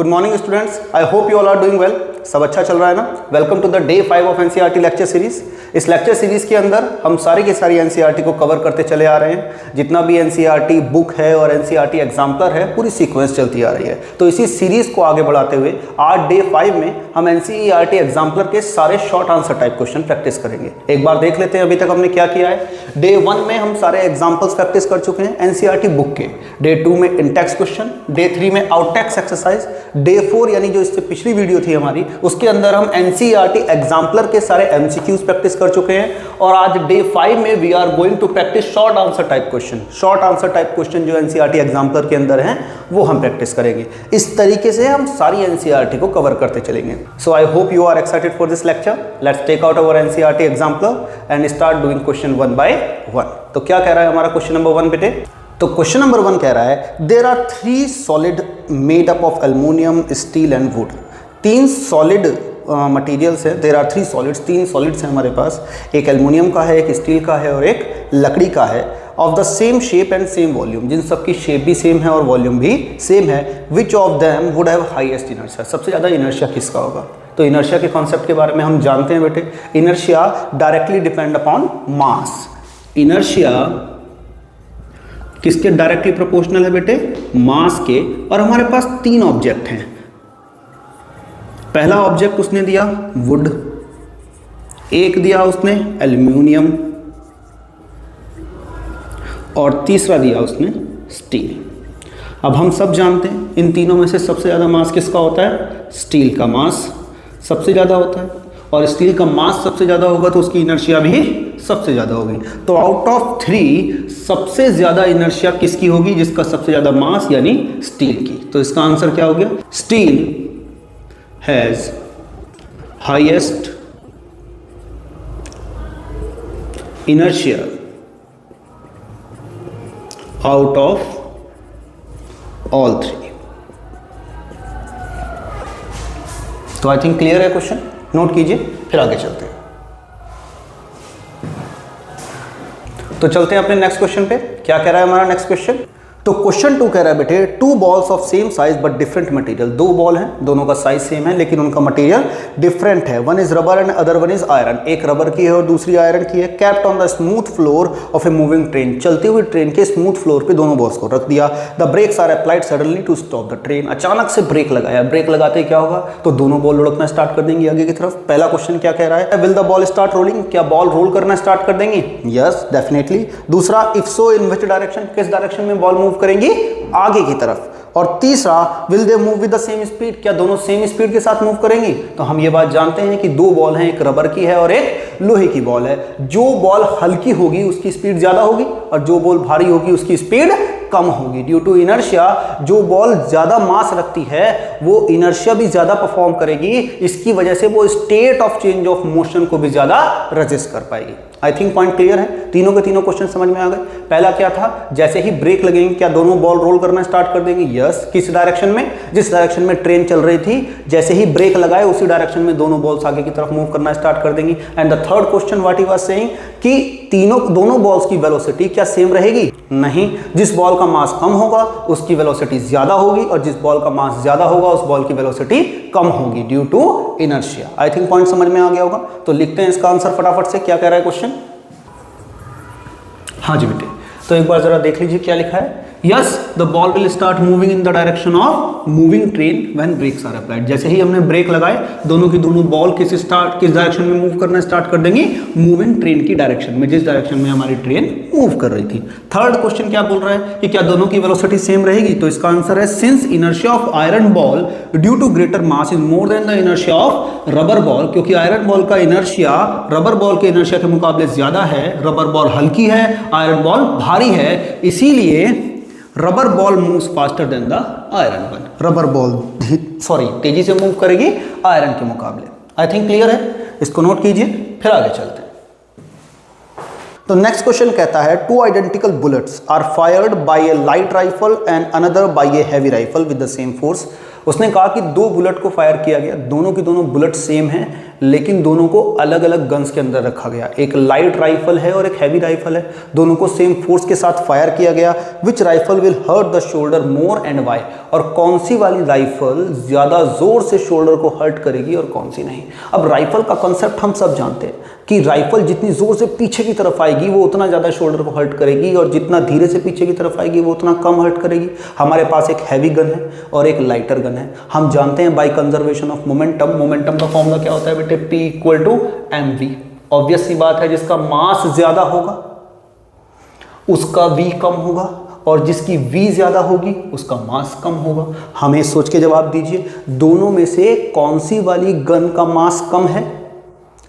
Good morning students, I hope you all are doing well. सब अच्छा चल रहा है ना। Welcome to the day 5 of NCERT lecture series. इस लेक्चर सीरीज के अंदर हम सारी की सारी एनसीईआरटी को कवर करते चले आ रहे हैं। जितना भी एनसीईआरटी बुक है और एनसीईआरटी एग्जाम्पलर है, पूरी सीक्वेंस चलती आ रही है। तो इसी सीरीज को आगे बढ़ाते हुए आज डे 5 में हम एनसीईआरटी एग्जाम्पलर के सारे short answer type question practice करेंगे। एक बार देख लेते हैं अभी तक हमने क्या किया है। डे 1 में हम सारे एग्जाम्पल्स प्रैक्टिस कर चुके हैं एनसीईआरटी बुक के। डे 2 में इंटेक्स क्वेश्चन, डे 3 में आउटटेक्स एक्सरसाइज, डे 4 यानी जो इससे पिछली वीडियो थी हमारी उसके अंदर हम एनसीईआरटी एग्जाम्पलर के सारे एमसीक्यूज प्रैक्टिस कर चुके हैं। और आज डे 5 में we are going to practise short answer type question. Short answer type question जो एनसीईआरटी एग्जाम्पलर के अंदर हैं वो हम प्रैक्टिस करेंगे। इस तरीके से हम सारी एनसीईआरटी को कवर करते चलेंगे। So I hope you are excited for this lecture. Let's take out our NCERT exemplar and start doing question 1 by 1। तो क्या कह रहा है हमारा क्वेश्चन नंबर 1 बेटे। तो क्वेश्चन नंबर 1 कह रहा है there are 3 solid made up of aluminium, steel and wood. 3 solid materials है। देयर आर 3 सॉलिड्स, 3 सॉलिड्स हैं हमारे पास। एक एल्युमिनियम का है, एक स्टील का है और एक लकड़ी का है। Of the same shape and same volume, जिन सब की शेप भी सेम है और वॉल्यूम भी सेम है। Which of them would have highest inertia, सबसे ज़्यादा इनर्शिया किसका होगा। तो इनर्शिया के कॉन्सेप्ट के बारे में हम जानते हैं बेटे। Inertia directly depend upon mass. Inertia किसके डायरेक्टली प्रोपोर्शनल है बेटे, मास के। और हमारे पास 3 ऑब्जेक्ट हैं। पहला ऑब्जेक्ट उसने दिया वुड, एक दिया उसने एल्युमिनियम और तीसरा दिया उसने स्टील। अब हम सब जानते हैं इन तीनों में से सबसे ज़्यादा मास किसका होता है, स्टील का मास सबसे ज़्यादा होता है। और स्टील का मास सबसे ज़्यादा होगा तो उसकी इनर्शिया भी सबसे ज़्यादा होगी। तो आउट ऑफ 3 सबसे ज़्यादा इनर्शिया किसकी होगी, जिसका सबसे ज़्यादा मास यानी स्टील की। तो इसका आंसर क्या हो गया, steel has highest inertia out of all 3। तो आई थिंक क्लियर है क्वेश्चन, नोट कीजिए फिर आगे चलते हैं। तो चलते हैं अपने नेक्स्ट क्वेश्चन पे। क्या कह रहा है हमारा नेक्स्ट क्वेश्चन। तो क्वेश्चन 2 कह रहा है बेटे 2 balls of same size but different material. 2 ball हैं, दोनों का साइज सेम है लेकिन उनका मटेरियल डिफरेंट है। One is rubber and other one is iron. एक रबर की है और दूसरी आयरन की है। Kept on the smooth floor of a moving train. चलती हुई ट्रेन के स्मूथ फ्लोर पे दोनों बॉल्स को रख दिया। The brakes are applied suddenly to stop the train. अचानक से ब्रेक लगाया। ब्रेक लगाते ही क्या होगा, तो दोनों बॉल लुढ़कना स्टार्ट कर देंगी आगे की तरफ। पहला क्वेश्चन क्या कह रहा है, will the ball start rolling, क्या बॉल रोल करना स्टार्ट कर देंगी। Yes definitely. दूसरा, if so in which direction, किस डायरेक्शन में बॉल मूव करेंगी, आगे की तरफ। और तीसरा, will they move with the same speed, क्या दोनों सेम स्पीड के साथ मूव करेंगी। तो हम ये बात जानते हैं कि 2 बॉल हैं, एक रबर की है और एक लोहे की बॉल है। जो बॉल हल्की होगी उसकी स्पीड ज्यादा होगी और जो बॉल भारी होगी उसकी स्पीड कम होगी। ड्यू टू इनर्शिया, जो बॉल ज्यादा मास रखती है वो इनर्शिया भी ज्यादा परफॉर्म करेगी। इसकी वजह से वो state of change of motion को भी ज्यादा रजिस्ट कर पाएगी। आई थिंक पॉइंट क्लियर है। तीनों के तीनों क्वेश्चन समझ में आ गए। पहला क्या था, जैसे ही ब्रेक लगेंगे क्या दोनों बॉल रोल करना स्टार्ट कर देंगे। यस, किस डायरेक्शन में, जिस डायरेक्शन में ट्रेन चल रही थी, जैसे ही ब्रेक लगाए उसी डायरेक्शन में दोनों बॉल्स आगे की तरफ मूव करना स्टार्ट कर देंगी। And the third question what he was saying कि दोनों बॉल्स की वेलोसिटी क्या सेम रहेगी, नहीं। जिस बॉल का मास कम होगा उसकी वेलोसिटी ज्यादा होगी और जिस बॉल का मास ज्यादा होगा उस बॉल की वेलोसिटी कम होगी due to inertia. I think point समझ में आ गया होगा। तो लिखते हैं इसका आंसर फटाफट से। क्या कह रहा है क्वेश्चन। हाँ जी बेटे, तो एक बार जरा देख लीजिए क्या लिखा है। Yes, the ball will start moving in the direction of moving train when brakes are applied. जैसे ही हमने ब्रेक लगाए दोनों की दोनों बॉल किस डायरेक्शन में मूव करना स्टार्ट कर देंगी, मूविंग ट्रेन की डायरेक्शन में, जिस डायरेक्शन में हमारी ट्रेन मूव कर रही थी। थर्ड क्वेश्चन क्या बोल रहा है कि क्या दोनों की वेलोसिटी सेम रहेगी। तो इसका आंसर है since inertia of iron ball due to greater mass is more than the inertia of rubber ball. क्योंकि आयरन बॉल का इनर्शिया रबर बॉल के इनर्शिया के मुकाबले ज्यादा है। रबर बॉल हल्की है, आयरन बॉल भारी है, इसीलिए rubber ball moves faster than the iron one. Rubber ball तेजी से मूव करेगी आयरन के मुकाबले। आई थिंक क्लियर है, इसको नोट कीजिए फिर आगे चलते हैं। तो नेक्स्ट क्वेश्चन कहता है 2 identical bullets are fired by a light rifle and another by a heavy rifle with the same force. उसने कहा कि 2 बुलेट को फायर किया गया, दोनों की दोनों बुलेट सेम हैं, लेकिन दोनों को अलग अलग गन्स के अंदर रखा गया। एक लाइट राइफल है और एक हैवी राइफल है, दोनों को सेम फोर्स के साथ फायर किया गया। Which rifle will hurt the shoulder more and why, और कौन सी वाली राइफल ज़्यादा जोर से शोल्डर को हर्ट करेगी और कौन सी नहीं। अब राइफल का कंसेप्ट हम सब जानते हैं कि राइफल जितनी जोर से पीछे की तरफ आएगी वो उतना ज़्यादा शोल्डर को हर्ट करेगी, और जितना धीरे से पीछे की तरफ आएगी वो उतना कम हर्ट करेगी। हमारे पास एक हैवी गन है और एक लाइटर गन है। हम जानते हैं by conservation of momentum, momentum का फॉर्मूला क्या होता है बेटे, P = mv। ऑब्वियस सी बात है, जिसका मास ज्यादा होगा उसका v कम होगा, और जिसकी v ज्यादा होगी उसका मास कम होगा। हमें सोच के जवाब दीजिए, दोनों में से कौन सी वाली गन का मास कम है?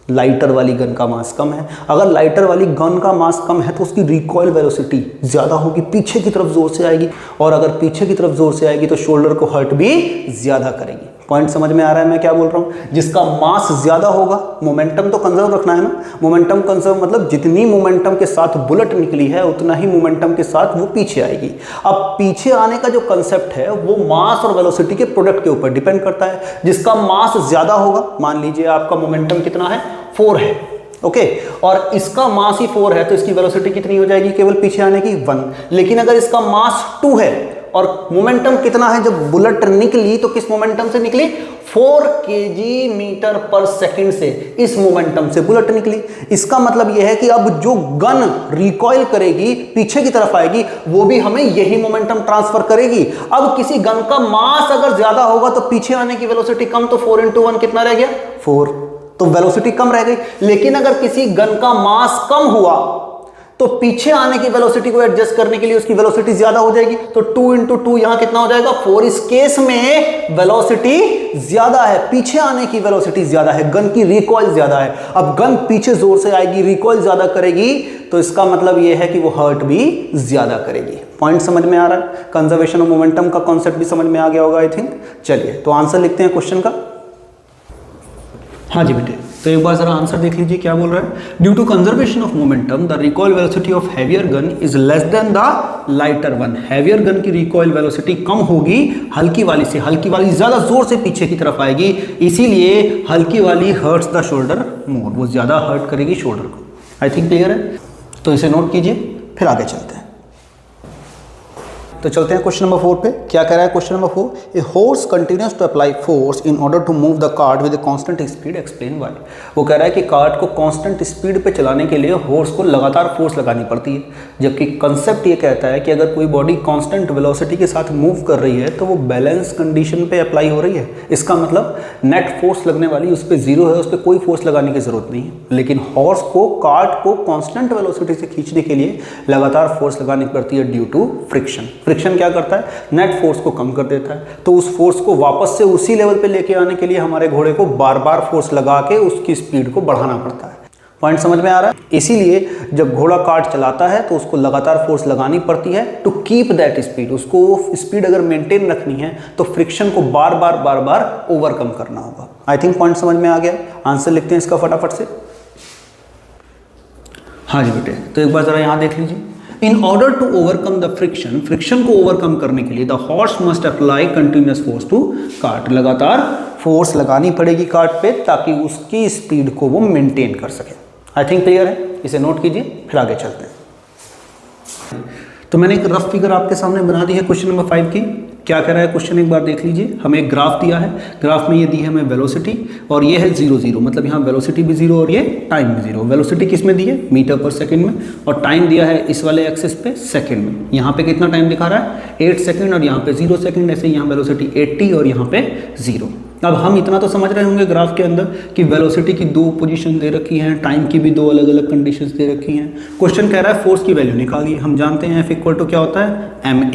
लाइटर वाली गन का मास कम है। अगर लाइटर वाली गन का मास कम है तो उसकी रिकॉइल वेलोसिटी ज़्यादा होगी, पीछे की तरफ जोर से आएगी, और अगर पीछे की तरफ जोर से आएगी तो शोल्डर को हर्ट भी ज़्यादा करेगी। पॉइंट समझ में आ रहा है मैं क्या बोल रहा हूँ? जिसका मास ज़्यादा होगा, मोमेंटम तो कंजर्व रखना है ना, मोमेंटम कंजर्व मतलब जितनी मोमेंटम के साथ बुलेट निकली है उतना ही मोमेंटम के साथ वो पीछे आएगी। अब पीछे आने का जो कंसेप्ट है वो मास और वेलोसिटी के प्रोडक्ट के ऊपर डिपेंड करता है। जिसका मास ज़्यादा होगा, मान लीजिए आपका मोमेंटम कितना है, 4 है, ओके, और इसका मास ही 4 है तो इसकी वेलोसिटी कितनी हो जाएगी केवल पीछे आने की, 1। लेकिन अगर इसका मास 2 है और मोमेंटम कितना है, जब बुलेट निकली तो किस मोमेंटम से निकली, 4 kg/s से इस मोमेंटम से बुलेट निकली। इसका मतलब यह है कि अब जो गन रिकॉइल करेगी, पीछे की तरफ आएगी, वो भी हमें यही मोमेंटम ट्रांसफर करेगी। अब किसी गन का मास अगर ज्यादा होगा तो पीछे आने की वेलोसिटी कम, तो 4 × 1 कितना रह गया, 4, तो वेलोसिटी कम रह गई। लेकिन अगर किसी गन का मास कम हुआ तो पीछे आने की वेलोसिटी को एडजस्ट करने के लिए उसकी वेलोसिटी ज्यादा हो जाएगी, तो 2 × 2 यहां कितना हो जाएगा, 4। इस केस में वेलोसिटी ज्यादा है, पीछे आने की वेलोसिटी ज्यादा है, गन की रिकॉइल ज्यादा है। अब गन पीछे जोर से आएगी, रिकॉइल ज्यादा करेगी, तो इसका मतलब यह है कि वो हर्ट भी ज्यादा करेगी। पॉइंट समझ में आ रहा है? कंजर्वेशन ऑफ मोमेंटम का कॉन्सेप्ट भी समझ में आ गया होगा आई थिंक। चलिए तो आंसर लिखते हैं क्वेश्चन का। हाँ जी बेटे, तो एक बार जरा आंसर देख लीजिए क्या बोल रहा है। Due to conservation of momentum the recoil velocity of heavier gun is less than the lighter one. Heavier gun की रिकॉइल वेलोसिटी कम होगी हल्की वाली से, हल्की वाली ज्यादा जोर से पीछे की तरफ आएगी, इसीलिए हल्की वाली हर्ट्स द शोल्डर मोर, वो ज्यादा हर्ट करेगी शोल्डर को। आई थिंक क्लियर है, तो इसे नोट कीजिए, फिर आगे चलते हैं। तो चलते हैं क्वेश्चन नंबर 4 पे। क्या कह रहा है question number 4, a horse continues to apply force in order to move the cart with constant speed, explain why. वो कह रहा है कि कार्ट को कांस्टेंट स्पीड पे चलाने के लिए हॉर्स को लगातार फोर्स लगानी पड़ती है, जबकि कंसेप्ट ये कहता है कि अगर कोई बॉडी कांस्टेंट वेलोसिटी के साथ मूव कर रही है तो वो बैलेंस कंडीशन पे अप्लाई हो रही है। इसका मतलब नेट फोर्स लगने वाली उस पर 0 है, उस पर कोई फोर्स लगाने की जरूरत नहीं है। लेकिन हॉर्स को कार्ट को कांस्टेंट वेलोसिटी से खींचने के लिए लगातार फोर्स लगानी पड़ती है ड्यू टू फ्रिक्शन। फ्रिक्शन क्या करता है, नेट फोर्स को कम कर देता है, तो उस फोर्स को वापस से उसी लेवल पे लेके आने के लिए हमारे घोड़े को बार बार फोर्स लगा के उसकी स्पीड को बढ़ाना पड़ता है। पॉइंट समझ में आ रहा है? इसीलिए जब घोड़ा कार्ट चलाता है तो उसको लगातार फोर्स लगानी पड़ती है टू कीप दैट स्पीड। उसको स्पीड अगर मेंटेन रखनी है तो फ्रिक्शन को बार बार ओवरकम करना होगा। आई थिंक पॉइंट समझ में आ गया। आंसर लिखते हैं इसका फटाफट से। हाँ जी बेटे, तो एक बार जरा यहां देख लीजिए। In order to overcome the friction, friction को ओवरकम करने के लिए the horse must apply continuous force to cart, लगातार फोर्स लगानी पड़ेगी कार्ट पे ताकि उसकी स्पीड को वो मेंटेन कर सके। आई थिंक क्लियर है, इसे नोट कीजिए, फिर आगे चलते हैं। तो मैंने एक रफ फिगर आपके सामने बना दी है क्वेश्चन नंबर 5 की। क्या कह रहा है क्वेश्चन, एक बार देख लीजिए। हमें एक ग्राफ दिया है, ग्राफ में ये दी है हमें वेलोसिटी, और ये है 0 0, मतलब यहाँ वेलोसिटी भी 0 और ये टाइम भी 0। वेलोसिटी किस में दी है, मीटर पर सेकंड में, और टाइम दिया है इस वाले एक्सिस पे सेकंड में। यहाँ पे कितना टाइम दिखा रहा है, 8 सेकंड, और यहाँ पे 0 सेकंड। ऐसे यहाँ वेलोसिटी 80 और यहाँ पे 0। अब हम इतना तो समझ रहे होंगे ग्राफ के अंदर कि वेलोसिटी की 2 पोजीशन दे रखी हैं, टाइम की भी 2 अलग अलग कंडीशंस दे रखी हैं। क्वेश्चन कह रहा है फोर्स की वैल्यू निकालिए। हम जानते हैं F = क्या होता है, ma।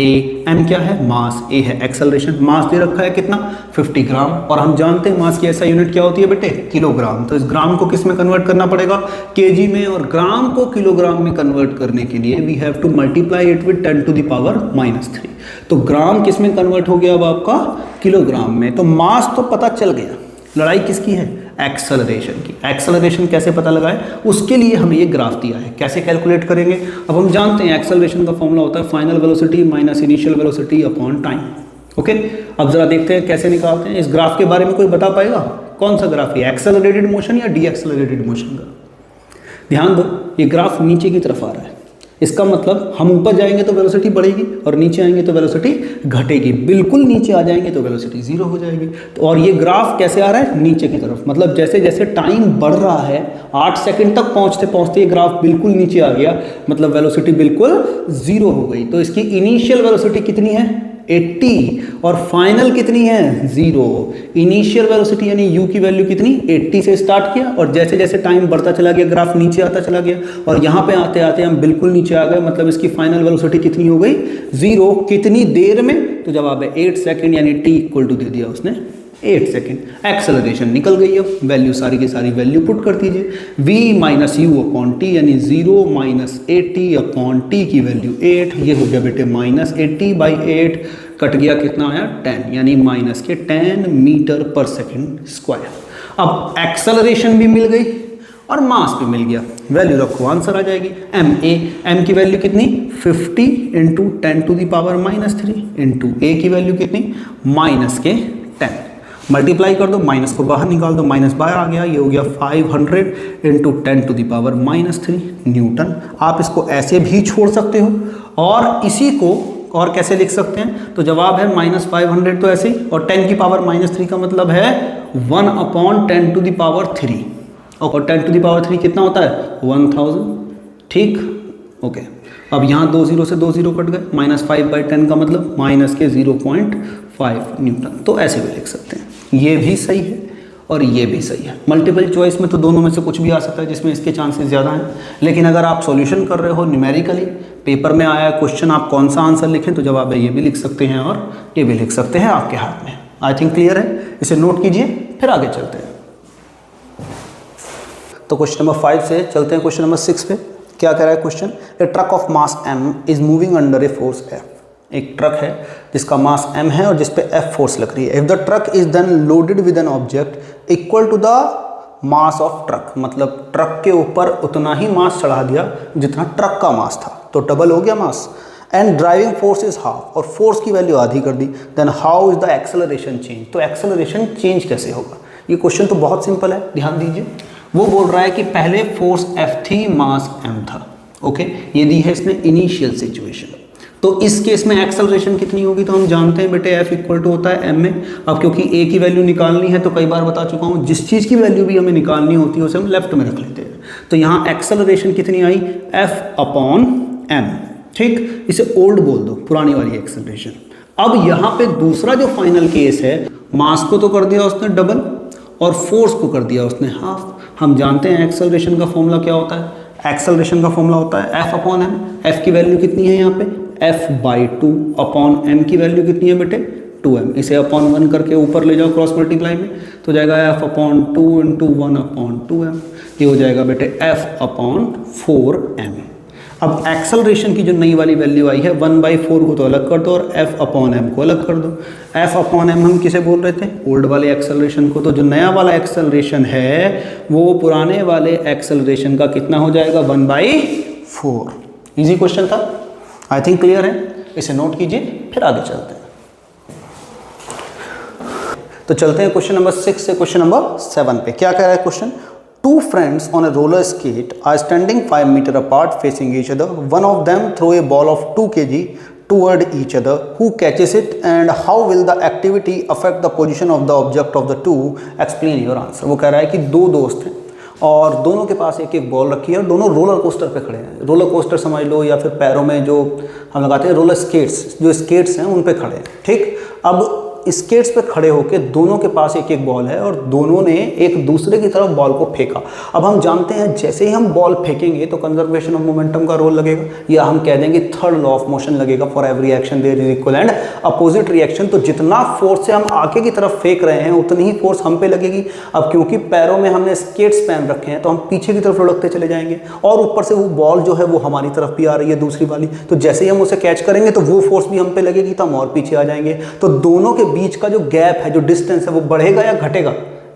m क्या है, मास, a है एक्सेलरेशन। मास दे रखा है कितना, 50 ग्राम, और हम जानते हैं मास की ऐसा यूनिट क्या होती है बेटे, किलोग्राम। तो इस ग्राम को किस में कन्वर्ट करना पड़ेगा, kg में, और ग्राम को किलोग्राम में कन्वर्ट करने के लिए we have to multiply it with 10⁻³ तो ग्राम किस में कन्वर्ट हो गया अब आपका, किलोग्राम में। तो मास तो पता चल गया, लड़ाई किसकी है, एक्सेलरेशन की। एक्सेलरेशन कैसे पता लगाए, उसके लिए हमें ये ग्राफ दिया है। कैसे कैलकुलेट करेंगे, अब हम जानते हैं एक्सेलरेशन का फॉर्मूला होता है final velocity minus initial velocity upon time. Okay, अब जरा देखते हैं कैसे निकालते हैं। इस ग्राफ के बारे में कोई बता पाएगा? कौन सा ग्राफ है, एक्सेलरेटेड मोशन या डी एक्सेलरेटेड मोशन का? ध्यान दो, ये ग्राफ नीचे की तरफ आ रहा है, इसका मतलब हम ऊपर जाएंगे तो वेलोसिटी बढ़ेगी और नीचे आएंगे तो वेलोसिटी घटेगी। बिल्कुल नीचे आ जाएंगे तो वेलोसिटी जीरो हो जाएगी। तो और ये ग्राफ कैसे आ रहा है? नीचे की तरफ। मतलब जैसे जैसे टाइम बढ़ रहा है, 8 सेकंड तक पहुंचते पहुंचते ये ग्राफ बिल्कुल नीचे आ गया, मतलब वेलोसिटी बिल्कुल जीरो हो गई। तो इसकी इनिशियल वेलोसिटी कितनी है? 80 और फाइनल कितनी है? 0। इनिशियल वेलोसिटी यानी u की वैल्यू कितनी? 80 से स्टार्ट किया और जैसे जैसे टाइम बढ़ता चला गया ग्राफ नीचे आता चला गया और यहाँ पे आते आते हम बिल्कुल नीचे आ गए, मतलब इसकी फाइनल वेलोसिटी कितनी हो गई? 0। कितनी देर में? तो जवाब है 8 सेकेंड, यानी t इक्वल टू दे दिया उसने 8 सेकेंड। एक्सेलरेशन निकल गई, अब वैल्यू सारी की सारी वैल्यू पुट कर दीजिए। v minus you upon T यानी 0 माइनस 80 अपॉन टी की वैल्यू 8, ये हो गया बेटे माइनस 80/8, कट गया कितना आया? 10, यानी माइनस के 10 मीटर पर सेकेंड स्क्वायर। अब एक्सेलरेशन भी मिल गई और मास भी मिल गया, वैल्यू रखो आंसर आ जाएगी। एम की वैल्यू कितनी? 50 इंटू 10⁻³ इंटू ए की वैल्यू कितनी? माइनस के 10। मल्टीप्लाई कर दो, माइनस को बाहर निकाल दो, माइनस बाहर आ गया, ये हो गया 500 इंटू 10⁻³ न्यूटन। आप इसको ऐसे भी छोड़ सकते हो और इसी को और कैसे लिख सकते हैं? तो जवाब है -500 तो ऐसे ही, और 10⁻³ का मतलब है 1/10⁻³ और 10⁻³ कितना होता है? 1000। ठीक, ओके। अब यहाँ 2 0 से 2 0 कट गए, -5/10 का मतलब माइनस के 0.5 न्यूटन। तो ऐसे भी लिख सकते हैं, ये भी सही है और ये भी सही है। मल्टीपल चॉइस में तो दोनों में से कुछ भी आ सकता है जिसमें इसके चांसेस ज़्यादा हैं, लेकिन अगर आप सॉल्यूशन कर रहे हो न्यूमेरिकली, पेपर में आया क्वेश्चन, आप कौन सा आंसर लिखें तो जवाब है ये भी लिख सकते हैं और ये भी लिख सकते हैं, आपके हाथ में। आई थिंक क्लियर है, इसे नोट कीजिए, फिर आगे चलते हैं। तो क्वेश्चन नंबर 5 से चलते हैं क्वेश्चन नंबर 6 पे। क्या कह रहा है question? A truck of mass m is moving under a force F। एक ट्रक है जिसका मास m है और जिस पे F फोर्स लग रही है। If the truck is then loaded with an object equal to the mass of truck, मतलब ट्रक के ऊपर उतना ही मास चढ़ा दिया जितना ट्रक का मास था, तो डबल हो गया mass. And driving force is half, और फोर्स की वैल्यू आधी कर दी। Then how is the acceleration change? तो एक्सेलरेशन चेंज कैसे होगा? ये क्वेश्चन तो बहुत सिंपल है, ध्यान दीजिए। वो बोल रहा है कि पहले फोर्स F थी, मास m था, ओके। ये दी है इसने इनिशियल सिचुएशन। तो इस केस में एक्सेलरेशन कितनी होगी? तो हम जानते हैं बेटे F इक्वल टू होता है m में। अब क्योंकि a की वैल्यू निकालनी है तो कई बार बता चुका हूँ, जिस चीज़ की वैल्यू भी हमें निकालनी होती है उसे हम लेफ्ट में रख लेते हैं। तो यहाँ एक्सेलरेशन कितनी आई? F/m। ठीक, इसे ओल्ड बोल दो, पुरानी वाली एक्सेलरेशन। अब यहाँ पे दूसरा जो फाइनल केस है, मास को तो कर दिया उसने डबल और फोर्स को कर दिया उसने हाफ। हम जानते हैं एक्सेलरेशन का फॉर्मूला क्या होता है? एक्सेलरेशन का फॉर्मूला होता है F/m। F की वैल्यू कितनी है यहाँ पे? F/2 अपॉन m की वैल्यू कितनी है बेटे? 2m। इसे अपॉन 1 करके ऊपर ले जाओ क्रॉस मल्टीप्लाई में, तो जाएगा F/2 इंटू 1/2m। ये हो जाएगा बेटे F/4m। अब एक्सेलरेशन की जो नई वाली वैल्यू आई है 1/4 को तो अलग कर दो और F/m को अलग कर दो। F/m हम किसे बोल रहे थे? ओल्ड वाले एक्सेलरेशन को। तो जो नया वाला एक्सेलरेशन है वो पुराने वाले एक्सेलरेशन का कितना हो जाएगा? 1/4। इजी क्वेश्चन था, आई थिंक क्लियर है, इसे नोट कीजिए, फिर आगे चलते हैं। तो चलते हैं क्वेश्चन नंबर 6 से क्वेश्चन नंबर 7 पे। क्या कह रहा है question? Two friends on a roller skate are standing 5 meters apart facing each other. One of them throw a ball of 2 kg toward each other. Who catches it and how will the activity affect the position of the object of the two? Explain your answer. वो कह रहा है कि दो दोस्त हैं और दोनों के पास एक एक बॉल रखी है और दोनों रोलर कोस्टर पे खड़े हैं। रोलर कोस्टर समझ लो या फिर पैरों में जो हम लगाते हैं रोलर स्केट्स, जो स्केट्स हैं उन पे खड़े हैं। ठीक, अब स्केट्स पे खड़े होकर दोनों के पास एक एक बॉल है और दोनों ने एक दूसरे की तरफ बॉल को फेंका। अब हम जानते हैं जैसे ही हम बॉल फेंकेंगे तो कंजर्वेशन ऑफ मोमेंटम का रोल लगेगा, या हम कह देंगे थर्ड लॉ ऑफ मोशन लगेगा। For every action there is equal and opposite reaction. तो जितना फोर्स से हम आगे की तरफ फेंक रहे हैं उतनी ही फोर्स हम पे लगेगी। अब क्योंकि पैरों में हमने स्केट्स पहन रखे हैं तो हम पीछे की तरफ लुढ़कते चले जाएंगे और ऊपर से वो बॉल जो है वो हमारी तरफ भी आ रही है दूसरी वाली। तो जैसे ही हम उसे कैच करेंगे तो वो फोर्स भी हम पे लगेगी तो हम और पीछे आ जाएंगे। तो दोनों के बीच का जो गैप है, जो डिस्टेंस है, वो बढ़ेगा या घटेगा?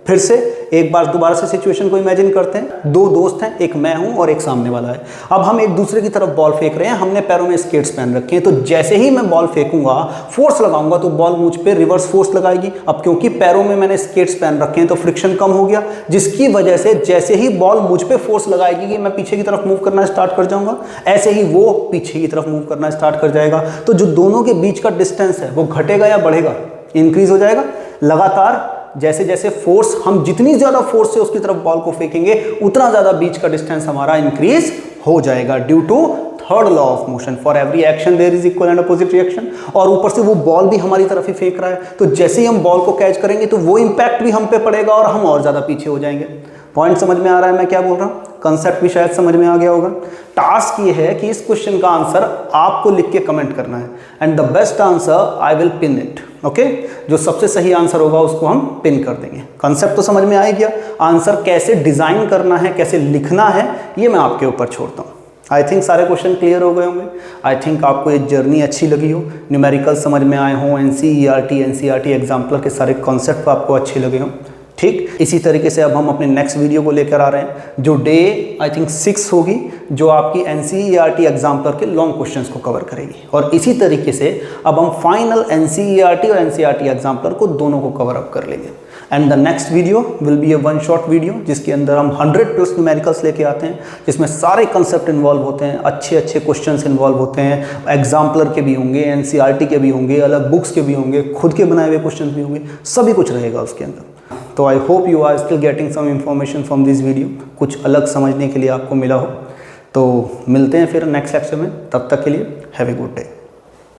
फिर से एक बार दोबारा से सिचुएशन को इमेजिन करते हैं। दो दोस्त हैं, एक मैं हूं और एक सामने वाला है। अब हम एक दूसरे की तरफ बॉल फेंक रहे हैं, हमने पैरों में स्केट्स पहन रखे हैं। तो जैसे ही मैं बॉल फेंकूंगा, फोर्स लगाऊंगा तो बॉल मुझ पे रिवर्स फोर्स लगाएगी। अब क्योंकि पैरों में मैंने स्केट्स पहन रखे हैं तो फ्रिक्शन कम हो गया, जिसकी वजह से जैसे ही बॉल मुझ पे फोर्स लगाएगी कि मैं पीछे की तरफ मूव करना स्टार्ट कर जाऊंगा, ऐसे ही वो पीछे की तरफ मूव करना स्टार्ट कर जाएगा। तो जो दोनों के बीच का डिस्टेंस है वो घटेगा या बढ़ेगा? इंक्रीज हो जाएगा। लगातार जैसे जैसे फोर्स, हम जितनी ज्यादा फोर्स से उसकी तरफ बॉल को फेंकेंगे उतना ज्यादा बीच का डिस्टेंस हमारा इंक्रीज हो जाएगा due to third law of motion. For every action there is equal and opposite reaction. और ऊपर से वो बॉल भी हमारी तरफ ही फेंक रहा है, तो जैसे ही हम बॉल को कैच करेंगे तो वो इंपैक्ट भी हम पे पड़ेगा और हम और ज्यादा पीछे हो जाएंगे। पॉइंट समझ में आ रहा है मैं क्या बोल रहा हूँ? कंसेप्ट भी शायद समझ में आ गया होगा। टास्क ये है कि इस क्वेश्चन का आंसर आपको लिख के कमेंट करना है, and the best answer I will pin it. Okay, जो सबसे सही आंसर होगा उसको हम पिन कर देंगे। कंसेप्ट तो समझ में आ ही गया। आंसर कैसे डिजाइन करना है, कैसे लिखना है, ये मैं आपके ऊपर छोड़ता हूँ। आई थिंक सारे क्वेश्चन क्लियर हो गए होंगे। आई थिंक आपको ये जर्नी अच्छी लगी हो, न्यूमेरिकल समझ में आए हों, एनसीईआरटी एग्जाम्पलर के सारे कॉन्सेप्ट आपको अच्छे लगे हों। ठीक, इसी तरीके से अब हम अपने नेक्स्ट वीडियो को लेकर आ रहे हैं, जो डे आई थिंक 6 होगी, जो आपकी एनसीईआरटी एग्जाम्पलर के लॉन्ग क्वेश्चंस को कवर करेगी। और इसी तरीके से अब हम फाइनल एनसीईआरटी और एनसीईआरटी एग्जाम्पलर को दोनों को कवर अप कर लेंगे। And the next video will be A one shot video, जिसके अंदर हम 100+ न्यूमेरिकल्स लेके आते हैं, जिसमें सारे कंसेप्ट इन्वॉल्व होते हैं, अच्छे अच्छे क्वेश्चंस इन्वॉल्व होते हैं, एग्जाम्पलर के भी होंगे, एनसीईआरटी के भी होंगे, अलग बुक्स के भी होंगे, खुद के बनाए हुए क्वेश्चन भी होंगे, सभी कुछ रहेगा उसके अंदर। तो I hope you are still getting some information from this video, कुछ अलग समझने के लिए आपको मिला हो। तो मिलते हैं फिर नेक्स्ट लेक्चर में, तब तक के लिए हैव ए गुड डे।